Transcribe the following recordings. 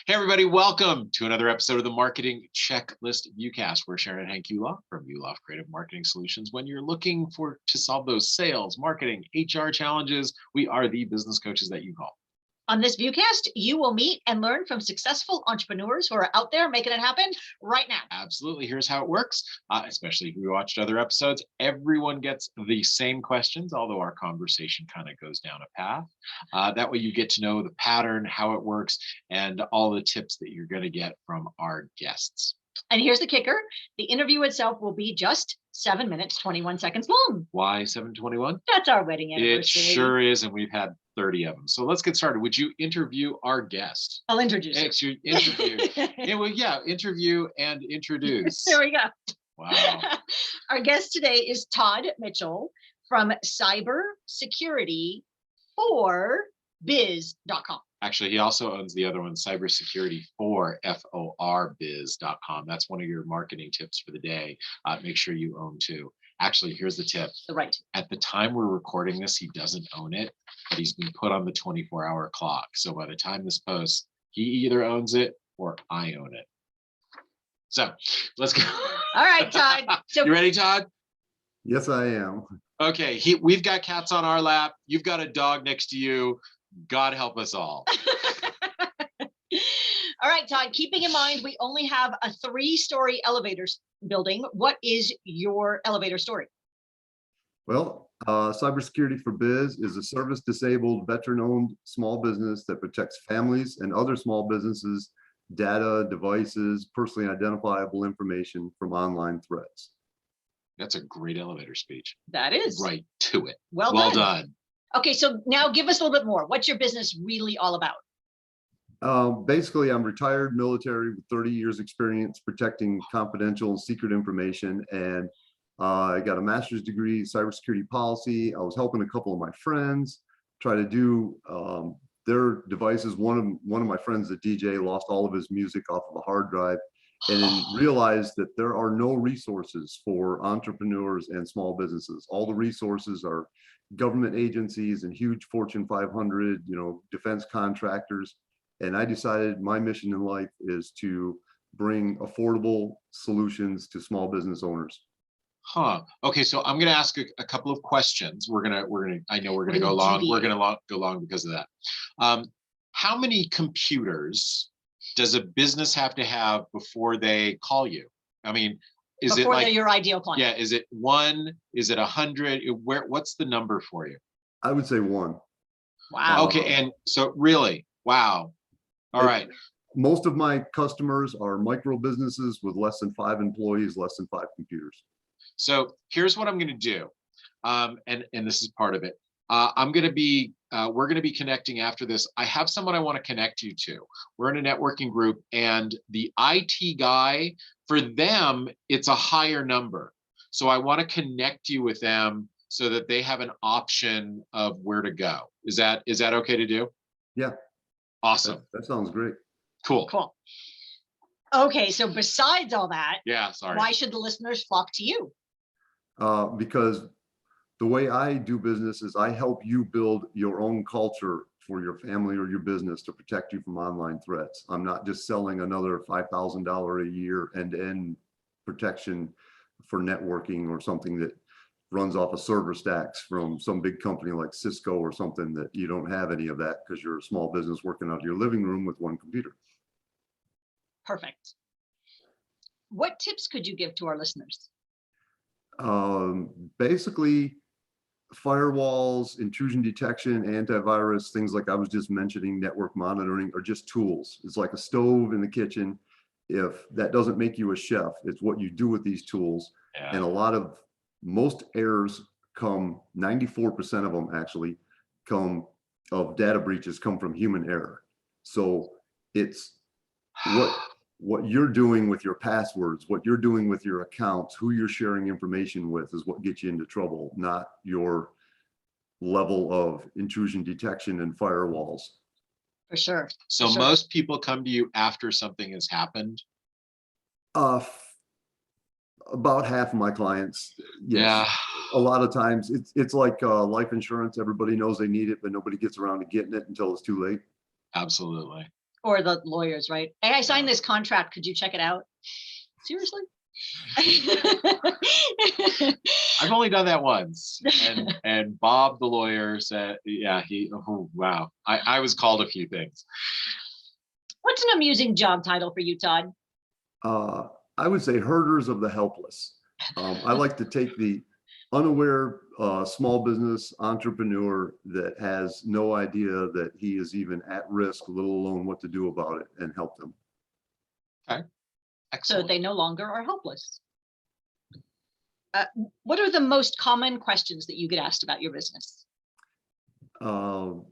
Hey, everybody, welcome to another episode of the Marketing Checklist Viewcast. We're Sharon and Hank Yuloff from Yuloff Creative Marketing Solutions. When you're looking to solve those sales, marketing, HR challenges, we are the business coaches that you call. On this Viewcast, you will meet and learn from successful entrepreneurs who are out there making it happen right now. Absolutely. Here's how it works, especially if you watched other episodes. Everyone gets the same questions, although our conversation kind of goes down a path. That way you get to know the pattern, how it works, and all the tips that you're going to get from our guests. And here's the kicker. The interview itself will be just 7 minutes, 21 seconds long. Why 7:21? That's our wedding anniversary. It sure is, and we've had 30 of them. So let's get started. Would you interview our guest? I'll introduce you. Interview. Interview and introduce. There we go. Wow. Our guest today is Todd Mitchell from cybersecurity4biz.com. Actually, he also owns the other one, cybersecurity4biz.com. That's one of your marketing tips for the day. Make sure you own two. Actually, here's the tip. Right. At the time we're recording this, he doesn't own it, but he's been put on the 24-hour clock. So by the time this posts, he either owns it or I own it. So let's go. All right, Todd. So you ready, Todd? Yes, I am. Okay. We've got cats on our lap. You've got a dog next to you. God help us all. All right, Todd, keeping in mind, we only have a 3-story elevator building. What is your elevator story? Well, Cybersecurity for Biz is a service-disabled, veteran-owned small business that protects families and other small businesses, data, devices, personally identifiable information from online threats. That's a great elevator speech. That is. Right to it. Well done. Okay, so now give us a little bit more. What's your business really all about? Basically, I'm retired military with 30 years experience protecting confidential and secret information. And I got a master's degree in cybersecurity policy. I was helping a couple of my friends try to do their devices. One of my friends, a DJ, lost all of his music off of a hard drive and then realized that there are no resources for entrepreneurs and small businesses. All the resources are government agencies and huge Fortune 500, defense contractors. And I decided my mission in life is to bring affordable solutions to small business owners. Okay, so I'm going to ask a couple of questions. I know we're going to go long. We're going to go long because of that. How many computers does a business have to have before they call you? I mean, is before it like they're your ideal client? Yeah, is it 1? Is it 100? What's the number for you? I would say 1. Wow. Okay, and so really, wow. All right. Most of my customers are micro businesses with less than 5 employees, less than 5 computers. So here's what I'm going to do, and this is part of it. We're going to be connecting after this. I have someone I want to connect you to. We're in a networking group, and the IT guy, for them, it's a higher number. So I want to connect you with them so that they have an option of where to go. Is that okay to do? Yeah. Awesome. That sounds great. Cool. Okay, so besides all that, why should the listeners flock to you? Because the way I do business is I help you build your own culture for your family or your business to protect you from online threats. I'm not just selling another $5,000 a year end-to-end protection for networking or something that runs off of server stacks from some big company like Cisco or something that you don't have any of that because you're a small business working out of your living room with 1 computer. Perfect. What tips could you give to our listeners? Basically, firewalls, intrusion detection, antivirus, things like I was just mentioning, network monitoring are just tools. It's like a stove in the kitchen. If that doesn't make you a chef, it's what you do with these tools. Yeah. And most errors come, 94% of them actually of data breaches come from human error. So it's what you're doing with your passwords, what you're doing with your accounts, who you're sharing information with is what gets you into trouble, not your level of intrusion detection and firewalls. For sure. So most people come to you after something has happened? About half of my clients, yes. Yeah. A lot of times it's like life insurance. Everybody knows they need it, but nobody gets around to getting it until it's too late. Absolutely. Or the lawyers, right? Hey, I signed this contract. Could you check it out? Seriously? I've only done that once, and Bob the lawyer said, yeah, oh wow, I was called a few things. What's an amusing job title for you, Todd? I would say herders of the helpless. I like to take the unaware small business entrepreneur that has no idea that he is even at risk, let alone what to do about it, and help them. Okay. So Excellent. they no longer are helpless. What are the most common questions that you get asked about your business? One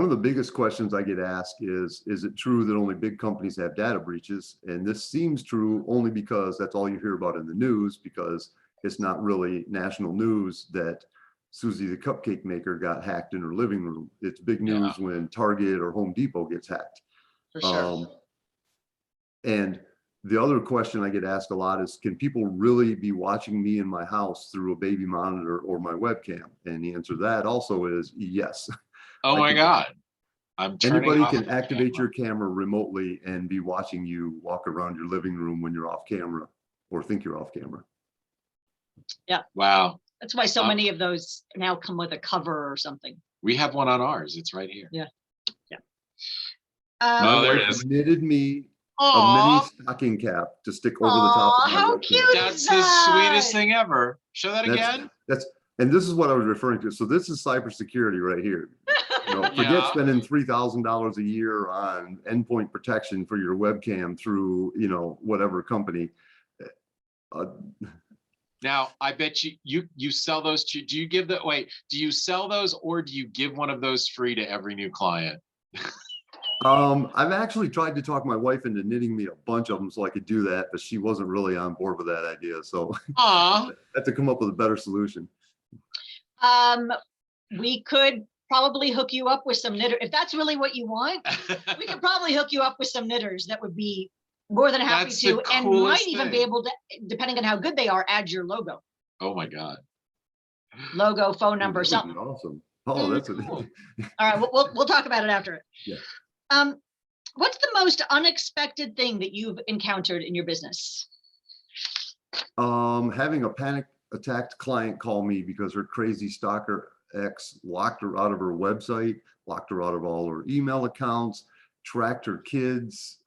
of the biggest questions I get asked is it true that only big companies have data breaches? And this seems true only because that's all you hear about in the news, because it's not really national news that Susie the cupcake maker got hacked in her living room. It's big news when Target or Home Depot gets hacked. For sure. And the other question I get asked a lot is, can people really be watching me in my house through a baby monitor or my webcam? And the answer to that also is yes. Oh my God. I'm turning Anybody off can the activate camera. your camera remotely and be watching you walk around your living room when you're off camera or think you're off camera. Yeah. Wow. That's why so many of those now come with a cover or something. We have one on ours. It's right here. Yeah. Yeah. Oh, there it is. Knitted me a Aw. mini stocking cap to stick over the top of my How webcam. cute That's is the that? sweetest thing ever. Show that again. And this is what I was referring to. So this is cybersecurity right here. You know, forget Yeah. spending $3,000 a year on endpoint protection for your webcam through, you know, whatever company. Now, I bet you sell those to, do you sell those or do you give one of those free to every new client? I've actually tried to talk my wife into knitting me a bunch of them so I could do that, but she wasn't really on board with that idea. So I had to come up with a better solution. We could probably hook you up with some knitter. If that's really what you want, we could probably hook you up with some knitters that would be more than happy That's to, the and coolest might even be thing. able to, depending on how good they are, add your logo, Oh my God. logo, phone number, That would be something. awesome. Oh, that's Cool. All right, we'll talk about it after it. Yeah. What's the most unexpected thing that you've encountered in your business? Having a panic attacked client call me because her crazy stalker ex locked her out of her website, locked her out of all her email accounts, tracked her kids'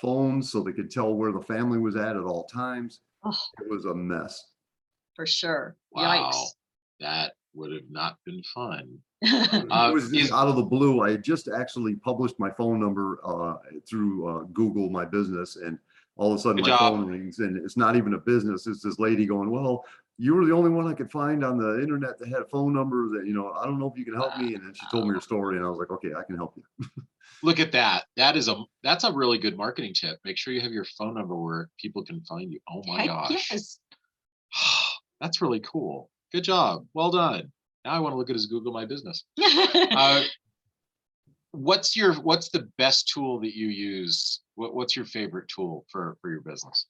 phones so they could tell where the family was at all times. Oh, it was a mess. For sure. Wow. Yikes. That would have not been fun. It was just out of the blue. I had just actually published my phone number through Google My Business, and all of a sudden my phone rings, and it's not even a business. It's this lady going, well, you were the only one I could find on the internet that had a phone number that, you know, I don't know if you can help me. And then she told me her story, and I was like, okay, I can help you. Look at that. That's a really good marketing tip. Make sure you have your phone number where people can find you. Oh my gosh. Yes. That's really cool. Good job. Well done. Now I want to look at his Google My Business. What's the best tool that you use? What's your favorite tool for your business?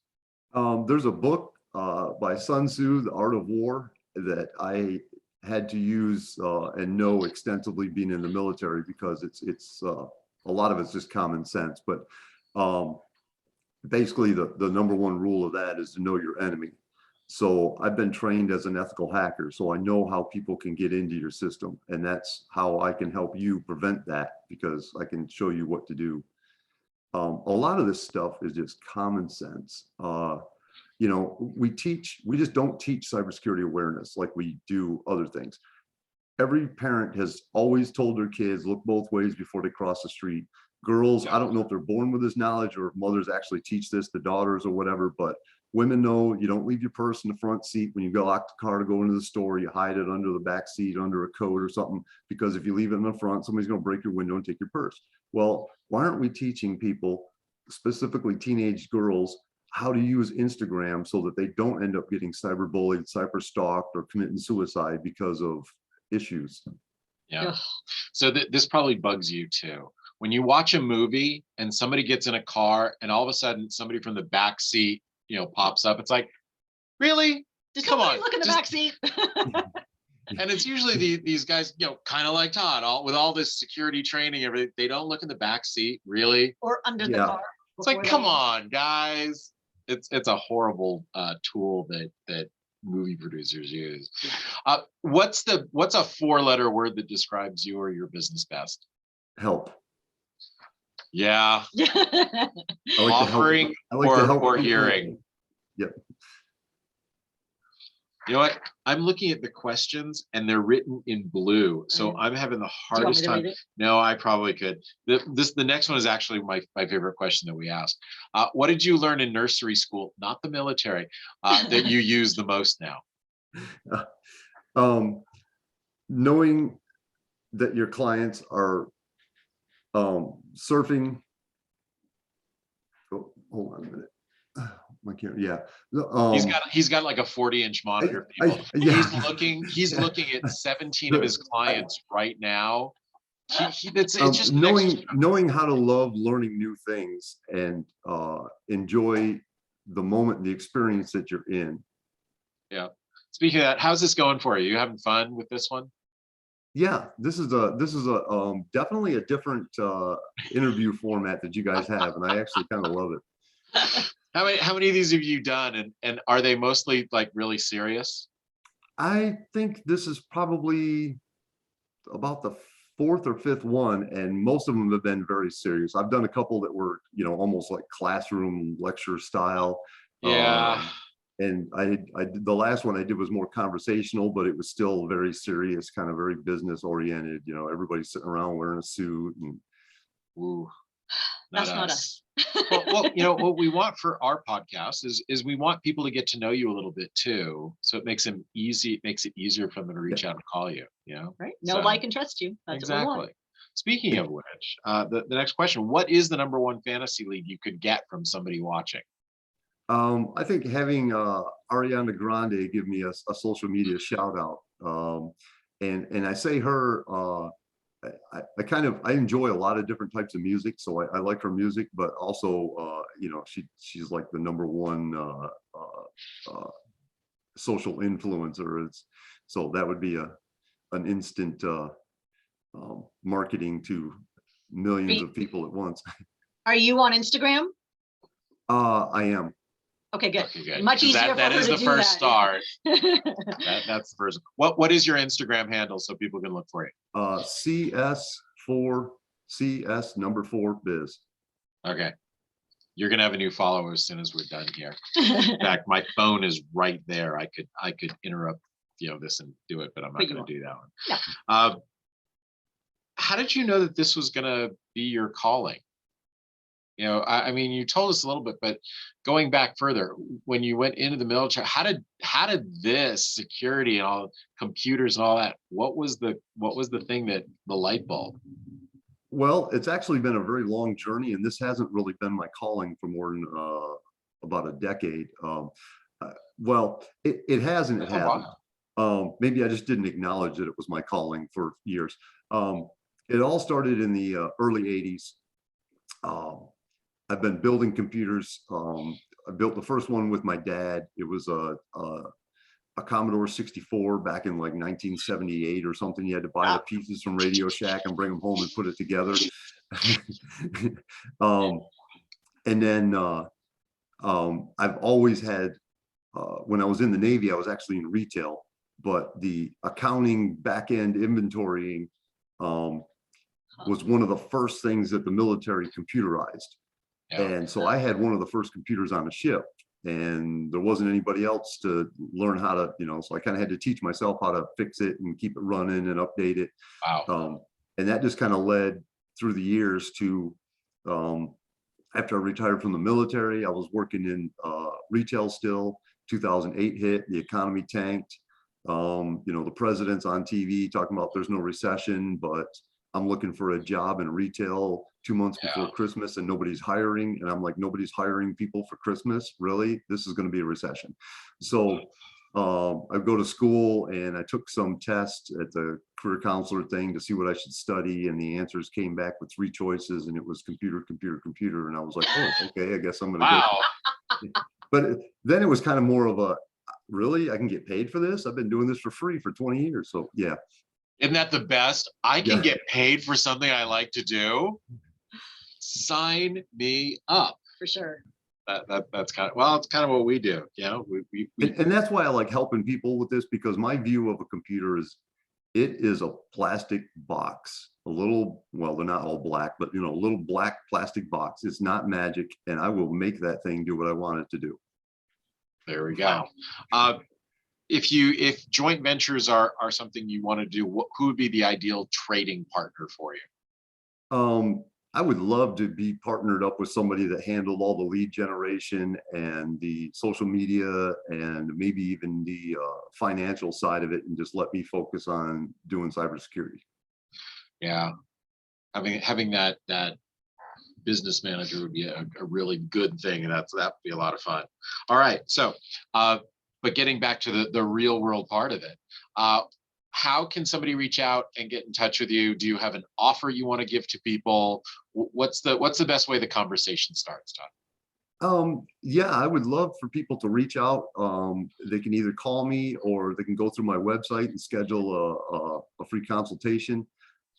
There's a book by Sun Tzu, The Art of War, that I had to use and know extensively being in the military, because it's a lot of it's just common sense. But basically the number one rule of that is to know your enemy. So I've been trained as an ethical hacker, so I know how people can get into your system, and that's how I can help you prevent that, because I can show you what to do. A lot of this stuff is just common sense. You know, we just don't teach cybersecurity awareness like we do other things. Every parent has always told their kids, look both ways before they cross the street. Girls, I don't know if they're born with this knowledge or if mothers actually teach this to daughters or whatever, but women know you don't leave your purse in the front seat when you go lock the car to go into the store. You hide it under the back seat, under a coat or something, because if you leave it in the front, somebody's going to break your window and take your purse. Well, why aren't we teaching people, specifically teenage girls, how to use Instagram so that they don't end up getting cyberbullied, cyberstalked, or committing suicide because of issues? Yeah. So this probably bugs you too. When you watch a movie and somebody gets in a car and all of a sudden somebody from the back seat, you know, pops up, it's like, really? Does Come somebody on, look in the back seat? And it's usually these guys, kind of like Todd, with all this security training, everything. They don't look in the back seat, really. Or under the Yeah. car. It's like, before come they- on, guys. It's a horrible tool that movie producers use. What's a 4-letter word that describes you or your business best? Help. Yeah, I like offering to help. I like to help or people. hearing. Yep. You know what? I'm looking at the questions and they're written in blue. So Mhm. I'm having the Do you want me hardest to time. read it? No, I probably could. The next one is actually my favorite question that we asked. What did you learn in nursery school, not the military, that you use the most now? Knowing that your clients are surfing. Oh, hold on a minute. My camera. Yeah. He's got like a 40-inch monitor, people. Yeah. He's looking at 17 of his clients right now. It's just knowing how to love learning new things and enjoy the moment, the experience that you're in. Yeah. Speaking of that, how's this going for you? You having fun with this one? Yeah, this is a definitely a different interview format that you guys have, and I actually kind of love it. How many of these have you done, and are they mostly like really serious? I think this is probably about the 4th or 5th one, and most of them have been very serious. I've done a couple that were, almost like classroom lecture style. Yeah. And I did, the last one I did was more conversational, but it was still very serious, kind of very business oriented. Everybody's sitting around wearing a suit. And Ooh, That's not us. well, what we want for our podcast is we want people to get to know you a little bit too. So it makes it easier for them to reach out and call you, Right. Know, So, like, and trust you. That's what we exactly. want. Speaking of which, the next question, what is the #1 fantasy lead you could get from somebody watching? I think having Arianna Grande give me a social media shout out. And I say her, I enjoy a lot of different types of music, so I like her music, but also she's like the #1 social influencer. So that would be an instant marketing to millions of people at once. Are you on Instagram? I am. Okay, good. Okay, good. Much 'Cause easier that for her is to the do first that. start. That's the first. What is your Instagram handle so people can look for you? CS number 4 biz. Okay. You're gonna have a new follower as soon as we're done here. In fact, my phone is right there. I could interrupt this and do it, but I'm not gonna do that one. No. How did you know that this was gonna be your calling? I mean, you told us a little bit, but going back further, when you went into the military, how did this security and all computers and all that? What was the thing that the light bulb? Well, it's actually been a very long journey, and this hasn't really been my calling for more than about a decade. Well, it has and it hasn't. Maybe I just didn't acknowledge that it was my calling for years. It all started in the early 80s. I've been building computers. I built the first one with my dad. It was a Commodore 64 back in like 1978 or something. You had to buy the pieces from Radio Shack and bring them home and put it together. And then I've always had, when I was in the Navy, I was actually in retail, but the accounting, back-end inventorying was one of the first things that the military computerized. Yeah. And so I had one of the first computers on a ship, and there wasn't anybody else to learn how to, so I kind of had to teach myself how to fix it and keep it running and update it. Wow. And that just kind of led through the years to, after I retired from the military, I was working in retail still. 2008 hit, the economy tanked. The president's on TV talking about there's no recession, but I'm looking for a job in retail 2 months before Christmas and nobody's hiring. And I'm like, nobody's hiring people for Christmas. Really? This is going to be a recession. So I go to school and I took some tests at the career counselor thing to see what I should study. And the answers came back with 3 choices, and it was computer, computer, computer. And I was like, oh, okay, I guess I'm going to go. But then it was kind of more of really? I can get paid for this? I've been doing this for free for 20 years. So yeah. Isn't that the best? I can Yeah. get paid for something I like to do. Sign me up. For sure. That's kind of, well, it's kind of what we do. You know, And that's why I like helping people with this, because my view of a computer is it is a plastic box, a little, well, they're not all black, but you know, a little black plastic box. It's not magic, and I will make that thing do what I want it to do. there we go. If joint ventures are something you want to do, who would be the ideal trading partner for you? I would love to be partnered up with somebody that handled all the lead generation and the social media and maybe even the financial side of it, and just let me focus on doing cybersecurity. Yeah, having that business manager would be a really good thing, and that would be a lot of fun. All right, so but getting back to the real world part of it, how can somebody reach out and get in touch with you? Do you have an offer you want to give to people? What's the best way the conversation starts, Todd? Yeah, I would love for people to reach out. They can either call me or they can go through my website and schedule a free consultation.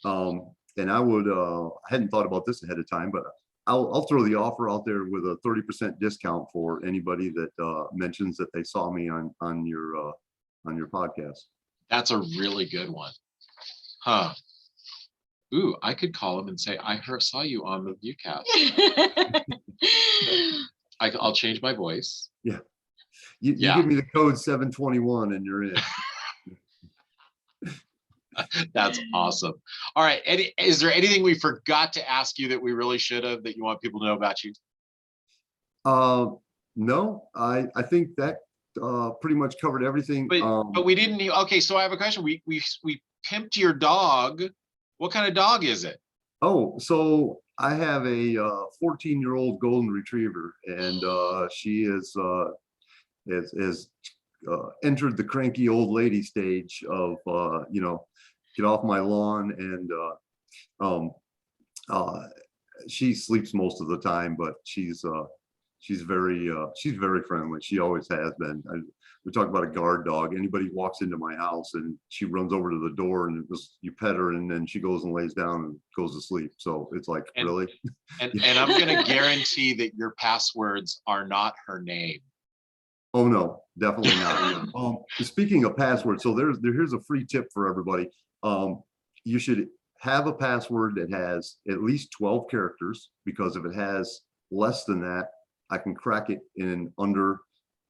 And I would, I hadn't thought about this ahead of time, but I'll throw the offer out there with a 30% discount for anybody that mentions that they saw me on your podcast. That's a really good one. Huh. Ooh, I could call him and say, I saw you on the viewcast. I'll change my voice. Yeah. You give me the code 721 and you're in. That's awesome. All right. Is there anything we forgot to ask you that we really should have, that you want people to know about you? No, I think that pretty much covered everything. But we didn't need, okay, so I have a question. We pimped your dog. What kind of dog is it? Oh, so I have a 14-year-old golden retriever, and she has entered the cranky old lady stage of you know, get off my lawn, and she sleeps most of the time, but she's very friendly. She always has been. We talk about a guard dog. Anybody walks into my house and she runs over to the door, and you pet her, and then she goes and lays down and goes to sleep. So it's like, really. And I'm going to guarantee that your passwords are not her name. Oh no, definitely not. Speaking of passwords, so here's a free tip for everybody. You should have a password that has at least 12 characters, because if it has less than that, I can crack it in under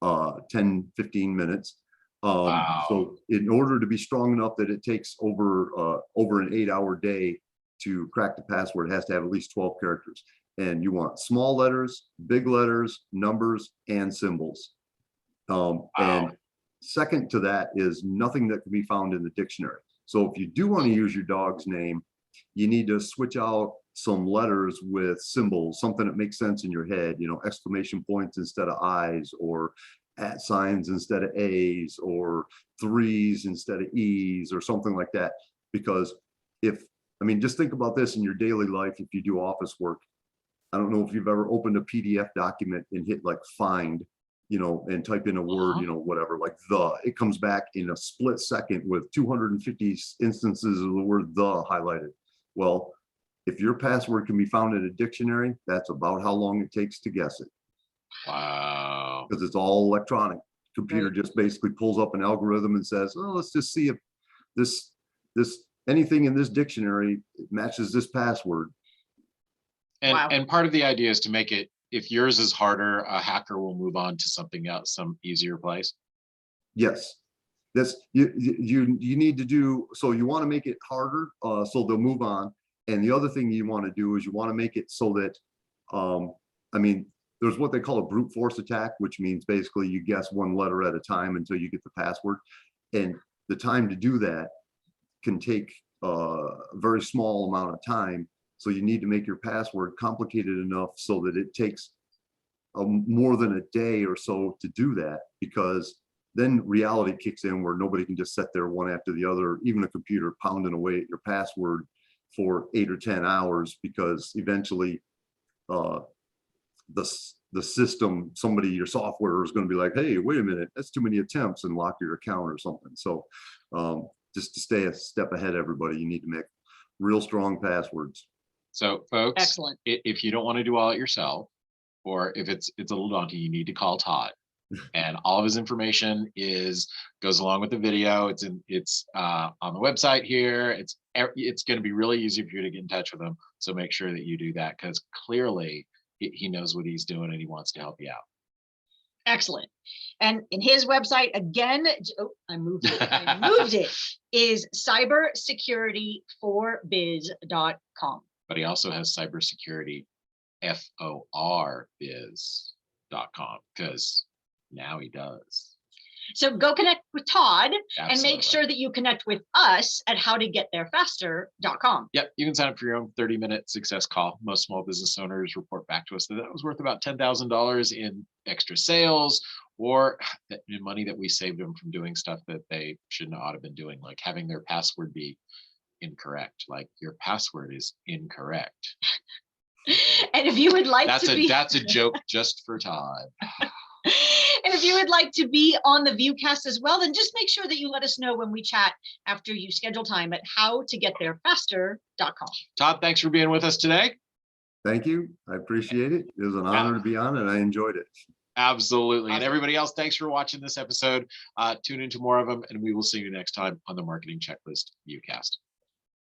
10-15 minutes. Wow. So in order to be strong enough that it takes over an 8-hour day to crack the password, it has to have at least 12 characters. And you want small letters, big letters, numbers, and symbols. Wow. And second to that is nothing that can be found in the dictionary. So if you do want to use your dog's name, you need to switch out some letters with symbols, something that makes sense in your head, you know, exclamation points instead of I's, or at signs instead of A's, or 3's instead of E's, or something like that. Because just think about this in your daily life. If you do office work, I don't know if you've ever opened a PDF document and hit like find, you know, and type in a word, you know, whatever, like it comes back in a split second with 250 instances of the word the highlighted. Well, if your password can be found in a dictionary, that's about how long it takes to guess it. Wow. Because it's all electronic. Computer just basically pulls up an algorithm and says, oh, let's just see if this anything in this dictionary matches this password. And part of the idea is to make it, if yours is harder, a hacker will move on to something else, some easier place. Yes. You need to do, so you want to make it harder, so they'll move on. And the other thing you want to do is you want to make it so that, there's what they call a brute force attack, which means basically you guess one letter at a time until you get the password. And the time to do that can take a very small amount of time. So you need to make your password complicated enough so that it takes more than a day or so to do that, because then reality kicks in where nobody can just sit there one after the other, even a computer, pounding away at your password for 8 or 10 hours, because eventually the the system, somebody, your software is going to be like, hey, wait a minute, that's too many attempts, and lock your account or something. So just to stay a step ahead, everybody, you need to make real strong passwords. So folks, Excellent. if you don't want to do all it yourself, or if it's a little daunting, you need to call Todd. And all of his information goes along with the video. It's on the website here. It's going to be really easy for you to get in touch with him. So make sure that you do that, because clearly he knows what he's doing and he wants to help you out. Excellent. And in his website, again, I moved it, is cybersecurityforbiz.com. But he also has cybersecurityforbiz.com, because now he does. So go connect with Todd and Absolutely. make sure that you connect with us at howtogettherefaster.com. Yep, you can sign up for your own 30-minute success call. Most small business owners report back to us that was worth about $10,000 in extra sales, or in money that we saved them from doing stuff that they shouldn't ought to have been doing, like having their password be incorrect. Like, your password is incorrect. And if you would like That's to a joke just for Todd. And if you would like to be on the Viewcast as well, then just make sure that you let us know when we chat after you schedule time at howtogettherefaster.com. Todd, thanks for being with us today. Thank you. I appreciate it. It was an honor to be on, and I enjoyed it. Absolutely. And Awesome. everybody else, thanks for watching this episode. Tune into more of them, and we will see you next time on the Marketing Checklist Viewcast.